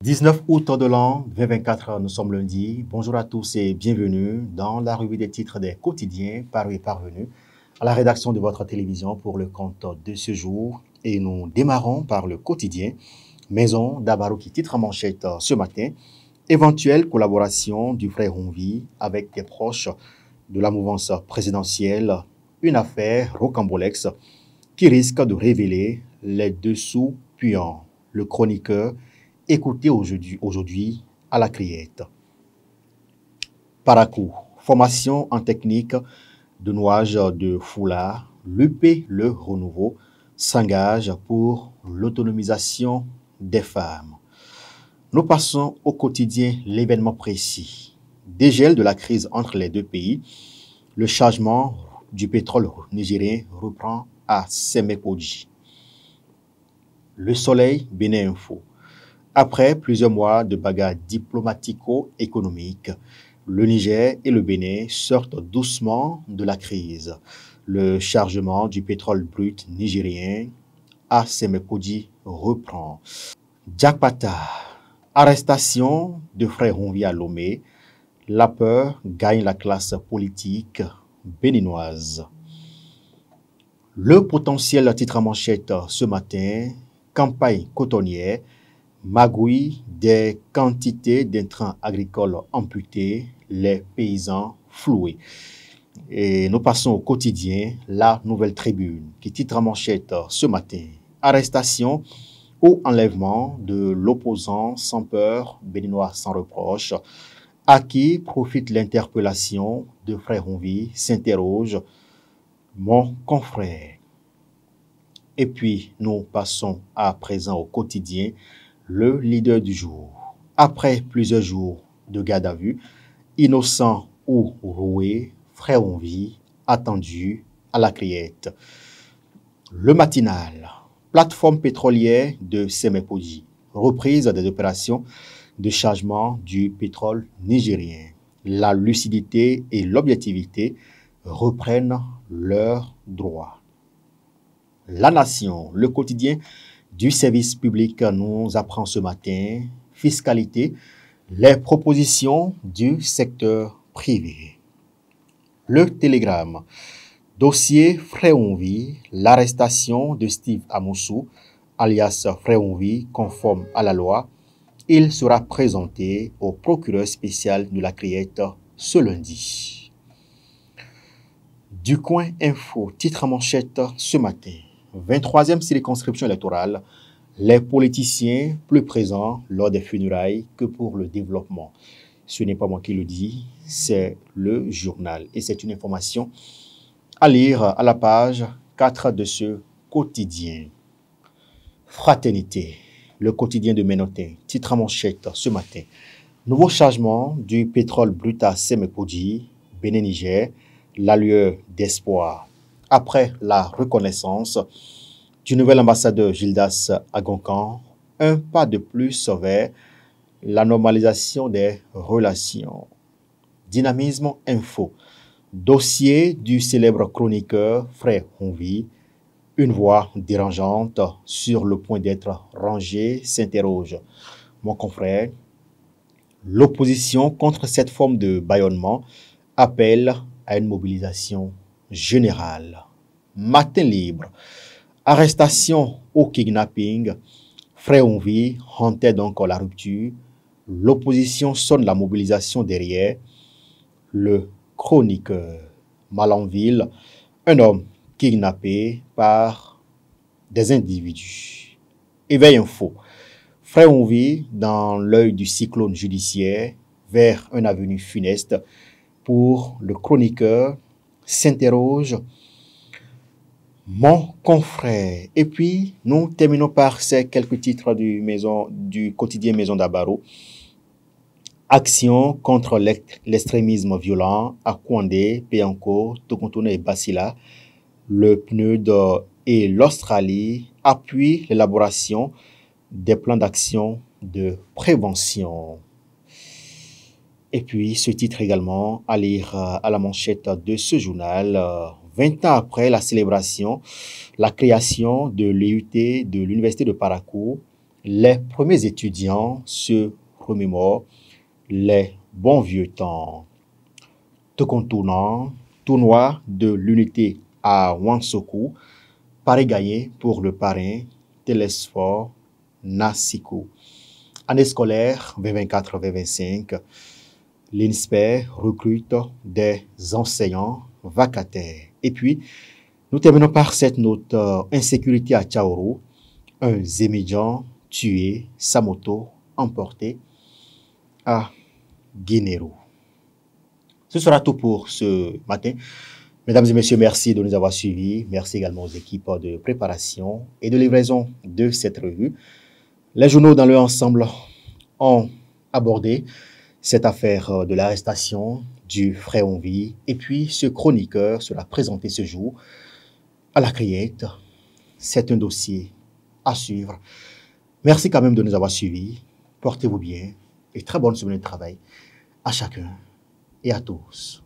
19 août de l'an 2024, nous sommes lundi. Bonjour à tous et bienvenue dans la revue des titres des quotidiens parus et parvenus à la rédaction de votre télévision pour le compte de ce jour. Et nous démarrons par le quotidien Maison d'Abaro qui titre en manchette ce matin. Éventuelle collaboration du frère Honvi avec des proches de la mouvance présidentielle. Une affaire rocambolesque qui risque de révéler les dessous puants. Le chroniqueur écoutez aujourd'hui à la criette. Parakou, formation en technique de nouage de foulard, l'UP Le Renouveau s'engage pour l'autonomisation des femmes. Nous passons au quotidien l'événement précis. Dégel de la crise entre les deux pays, le chargement du pétrole nigérien reprend à Semekodji. Le Soleil, Bénin Info. Après plusieurs mois de bagarres diplomatico-économiques, le Niger et le Bénin sortent doucement de la crise. Le chargement du pétrole brut nigérien à Semekodji reprend. Jakpata, arrestation de frère Honvi à Lomé, la peur gagne la classe politique béninoise. Le potentiel titre en manchette ce matin, campagne cotonnière, magouille des quantités d'intrants agricoles amputés, les paysans floués. Et nous passons au quotidien, la Nouvelle Tribune, qui titre en manchette ce matin, arrestation ou enlèvement de l'opposant sans peur, béninois sans reproche, à qui profite l'interpellation de frère Honvi, s'interroge mon confrère. Et puis, nous passons à présent au quotidien, le leader du jour. Après plusieurs jours de garde à vue, innocent ou roué, frère Honvi, attendu à la criette. Le matinal, plateforme pétrolière de Semekodji, reprise des opérations de chargement du pétrole nigérien. La lucidité et l'objectivité reprennent leurs droits. La Nation, le quotidien du service public nous apprend ce matin, fiscalité, les propositions du secteur privé. Le Télégramme, dossier frère Honvi, l'arrestation de Steve Amoussou, alias frère Honvi, conforme à la loi. Il sera présenté au procureur spécial de la Criette ce lundi. Du Coin Info, titre en manchette ce matin. 23e circonscription électorale, les politiciens plus présents lors des funérailles que pour le développement. Ce n'est pas moi qui le dis, c'est le journal. Et c'est une information à lire à la page 4 de ce quotidien. Fraternité, le quotidien de Ménotin, titre en manchette ce matin. Nouveau chargement du pétrole brut à Semekodji, Bénin-Niger, la lueur d'espoir. Après la reconnaissance du nouvel ambassadeur Gildas Agoncan, un pas de plus vers la normalisation des relations. Dynamisme Info, dossier du célèbre chroniqueur frère Honvi, une voix dérangeante sur le point d'être rangée s'interroge. Mon confrère, l'opposition contre cette forme de bâillonnement appelle à une mobilisation générale. Matin libre, arrestation au kidnapping, frère Honvi hantait donc la rupture, l'opposition sonne la mobilisation derrière, le chroniqueur Malanville, un homme kidnappé par des individus. Éveil Info, frère Honvi dans l'œil du cyclone judiciaire vers un avenir funeste pour le chroniqueur s'interroge mon confrère. Et puis, nous terminons par ces quelques titres du quotidien Maison d'Abaro. Action contre l'extrémisme violent à Kouandé, Péanco, Tokontone et Basila. Le PNUD et l'Australie appuient l'élaboration des plans d'action de prévention. Et puis, ce titre également à lire à la manchette de ce journal. 20 ans après la célébration, la création de l'IUT de l'Université de Parakou, les premiers étudiants se remémorent les bons vieux temps. Tokontounant, tournoi de l'unité à Wansoku, Paris gagné pour le parrain Télésphore Nassikou. Année scolaire 2024-2025, l'INSPER recrute des enseignants vacataires. Et puis, nous terminons par cette note insécurité à Tchaourou. Un Zémédian tué, sa moto emportée à Guinero. Ce sera tout pour ce matin. Mesdames et messieurs, merci de nous avoir suivis. Merci également aux équipes de préparation et de livraison de cette revue. Les journaux dans leur ensemble ont abordé cette affaire de l'arrestation du frère Onvi. Et puis, ce chroniqueur sera présenté ce jour à la Criette. C'est un dossier à suivre. Merci quand même de nous avoir suivis. Portez-vous bien et très bonne semaine de travail à chacun et à tous.